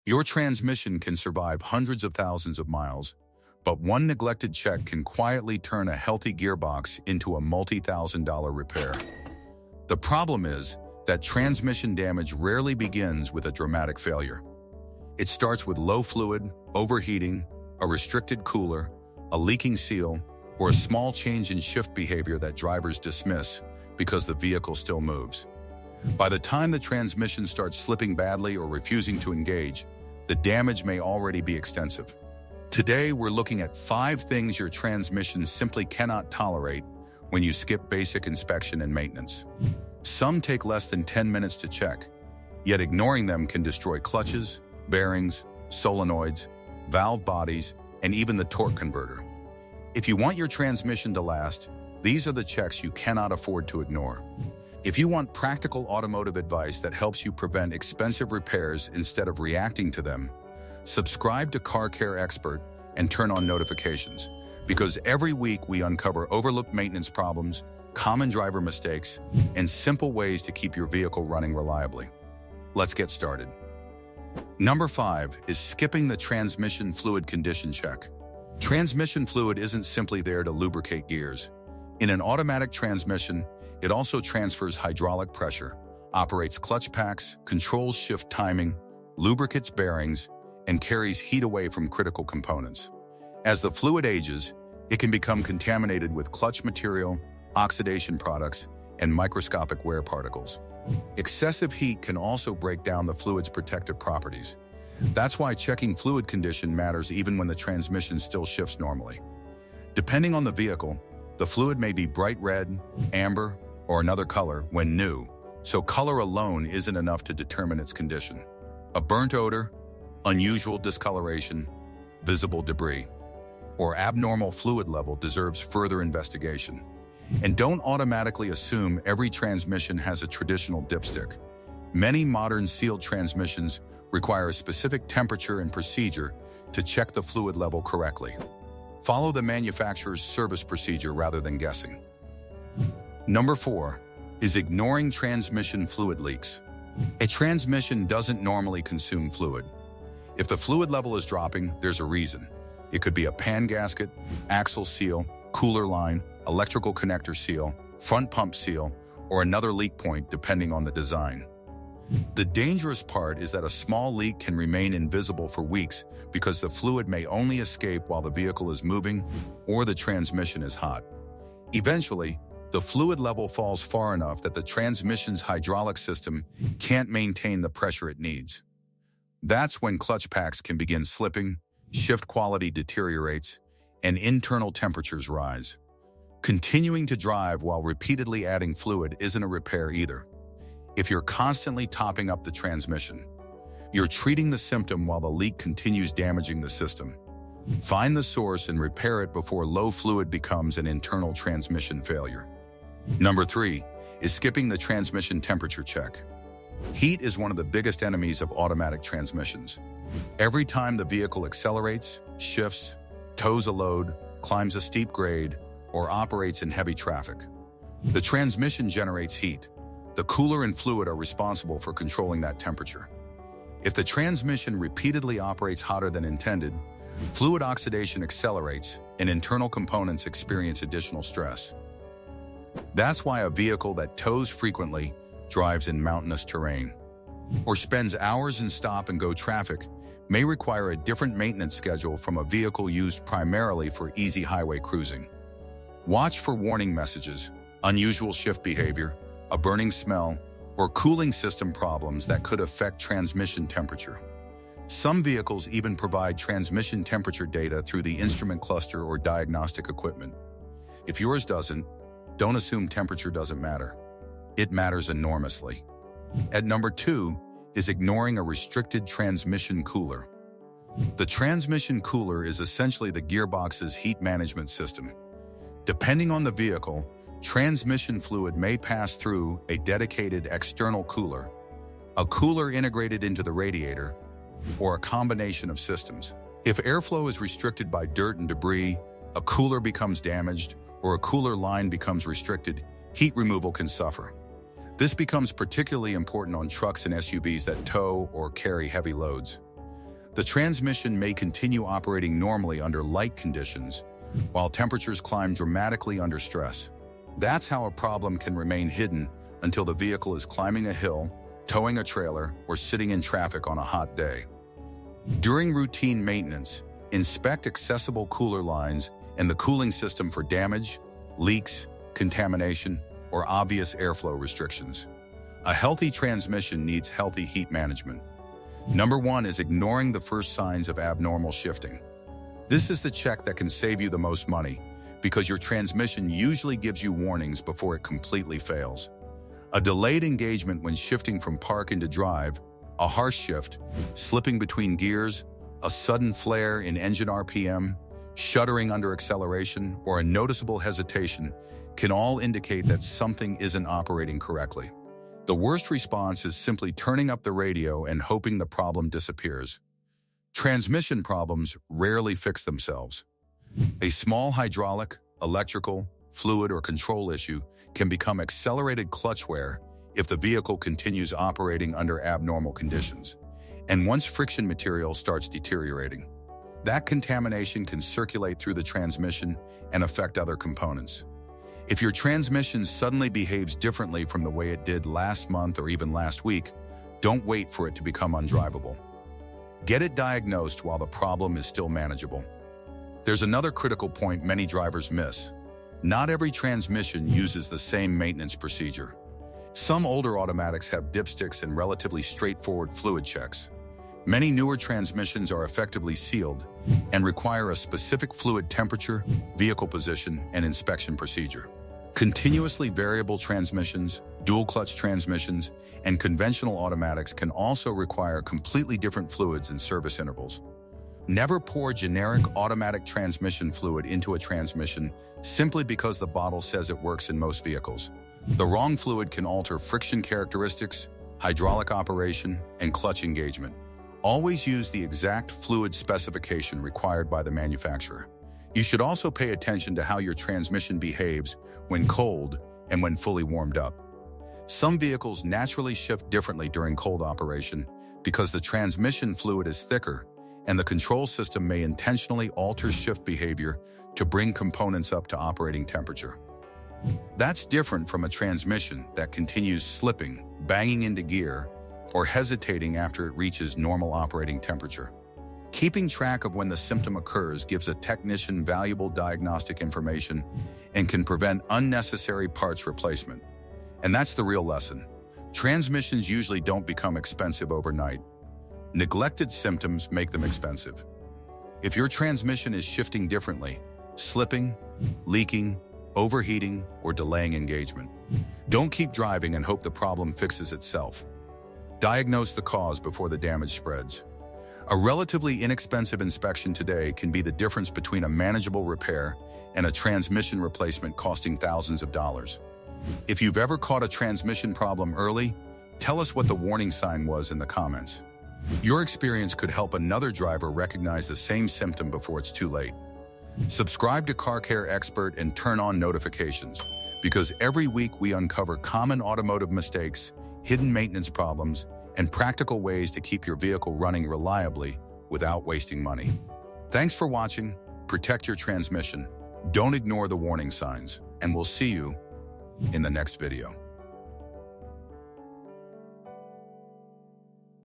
Your transmission can survive hundreds of thousands of miles, but one neglected check can quietly turn a healthy gearbox into a multi-thousand-dollar repair. The problem is that transmission damage rarely begins with a dramatic failure. It starts with low fluid, overheating, a restricted cooler, a leaking seal, or a small change in shift behavior that drivers dismiss because the vehicle still moves. By the time the transmission starts slipping badly or refusing to engage, the damage may already be extensive. Today, we're looking at 5 things your transmission simply cannot tolerate when you skip basic inspection and maintenance. Some take less than 10 minutes to check, yet ignoring them can destroy clutches, bearings, solenoids, valve bodies, and even the torque converter. If you want your transmission to last, these are the checks you cannot afford to ignore. If you want practical automotive advice that helps you prevent expensive repairs instead of reacting to them, subscribe to Car Care Xpert and turn on notifications, because every week we uncover overlooked maintenance problems, common driver mistakes, and simple ways to keep your vehicle running reliably. Let's get started. Number 5 is skipping the transmission fluid condition check. Transmission fluid isn't simply there to lubricate gears. In an automatic transmission, it also transfers hydraulic pressure, operates clutch packs, controls shift timing, lubricates bearings, and carries heat away from critical components. As the fluid ages, it can become contaminated with clutch material, oxidation products, and microscopic wear particles. Excessive heat can also break down the fluid's protective properties. That's why checking fluid condition matters even when the transmission still shifts normally. Depending on the vehicle, the fluid may be bright red, amber, or another color when new, so color alone isn't enough to determine its condition. A burnt odor, unusual discoloration, visible debris, or abnormal fluid level deserves further investigation. And don't automatically assume every transmission has a traditional dipstick. Many modern sealed transmissions require a specific temperature and procedure to check the fluid level correctly. Follow the manufacturer's service procedure rather than guessing. Number 4 is ignoring transmission fluid leaks. A transmission doesn't normally consume fluid. If the fluid level is dropping, there's a reason. It could be a pan gasket, axle seal, cooler line, electrical connector seal, front pump seal, or another leak point depending on the design. The dangerous part is that a small leak can remain invisible for weeks because the fluid may only escape while the vehicle is moving or the transmission is hot. Eventually, the fluid level falls far enough that the transmission's hydraulic system can't maintain the pressure it needs. That's when clutch packs can begin slipping, shift quality deteriorates, and internal temperatures rise. Continuing to drive while repeatedly adding fluid isn't a repair either. If you're constantly topping up the transmission, you're treating the symptom while the leak continues damaging the system. Find the source and repair it before low fluid becomes an internal transmission failure. Number 3 is skipping the transmission temperature check. Heat is one of the biggest enemies of automatic transmissions. Every time the vehicle accelerates, shifts, tows a load, climbs a steep grade, or operates in heavy traffic, the transmission generates heat. The cooler and fluid are responsible for controlling that temperature. If the transmission repeatedly operates hotter than intended, fluid oxidation accelerates and internal components experience additional stress. That's why a vehicle that tows frequently, drives in mountainous terrain, or spends hours in stop-and-go traffic may require a different maintenance schedule from a vehicle used primarily for easy highway cruising. Watch for warning messages, unusual shift behavior, a burning smell, or cooling system problems that could affect transmission temperature. Some vehicles even provide transmission temperature data through the instrument cluster or diagnostic equipment. If yours doesn't, don't assume temperature doesn't matter. It matters enormously. At number 2 is ignoring a restricted transmission cooler. The transmission cooler is essentially the gearbox's heat management system. Depending on the vehicle, transmission fluid may pass through a dedicated external cooler, a cooler integrated into the radiator, or a combination of systems. If airflow is restricted by dirt and debris, a cooler becomes damaged, or a cooler line becomes restricted, heat removal can suffer. This becomes particularly important on trucks and SUVs that tow or carry heavy loads. The transmission may continue operating normally under light conditions, while temperatures climb dramatically under stress. That's how a problem can remain hidden until the vehicle is climbing a hill, towing a trailer, or sitting in traffic on a hot day. During routine maintenance, inspect accessible cooler lines and the cooling system for damage, leaks, contamination, or obvious airflow restrictions. A healthy transmission needs healthy heat management. Number 1 is ignoring the first signs of abnormal shifting. This is the check that can save you the most money because your transmission usually gives you warnings before it completely fails. A delayed engagement when shifting from park into drive, a harsh shift, slipping between gears, a sudden flare in engine RPM, shuddering under acceleration, or a noticeable hesitation can all indicate that something isn't operating correctly. The worst response is simply turning up the radio and hoping the problem disappears. Transmission problems rarely fix themselves. A small hydraulic, electrical, fluid, or control issue can become accelerated clutch wear if the vehicle continues operating under abnormal conditions, and once friction material starts deteriorating. That contamination can circulate through the transmission and affect other components. If your transmission suddenly behaves differently from the way it did last month or even last week, don't wait for it to become undrivable. Get it diagnosed while the problem is still manageable. There's another critical point many drivers miss. Not every transmission uses the same maintenance procedure. Some older automatics have dipsticks and relatively straightforward fluid checks. Many newer transmissions are effectively sealed and require a specific fluid temperature, vehicle position, and inspection procedure. Continuously variable transmissions, dual-clutch transmissions, and conventional automatics can also require completely different fluids and service intervals. Never pour generic automatic transmission fluid into a transmission simply because the bottle says it works in most vehicles. The wrong fluid can alter friction characteristics, hydraulic operation, and clutch engagement. Always use the exact fluid specification required by the manufacturer. You should also pay attention to how your transmission behaves when cold and when fully warmed up. Some vehicles naturally shift differently during cold operation because the transmission fluid is thicker, and the control system may intentionally alter shift behavior to bring components up to operating temperature. That's different from a transmission that continues slipping, banging into gear, or hesitating after it reaches normal operating temperature. Keeping track of when the symptom occurs gives a technician valuable diagnostic information and can prevent unnecessary parts replacement. And that's the real lesson. Transmissions usually don't become expensive overnight. Neglected symptoms make them expensive. If your transmission is shifting differently, slipping, leaking, overheating, or delaying engagement, don't keep driving and hope the problem fixes itself. Diagnose the cause before the damage spreads. A relatively inexpensive inspection today can be the difference between a manageable repair and a transmission replacement costing thousands of dollars. If you've ever caught a transmission problem early, tell us what the warning sign was in the comments. Your experience could help another driver recognize the same symptom before it's too late. Subscribe to Car Care Xpert and turn on notifications, because every week we uncover common automotive mistakes, hidden maintenance problems, and practical ways to keep your vehicle running reliably without wasting money. Thanks for watching. Protect your transmission. Don't ignore the warning signs, and we'll see you in the next video.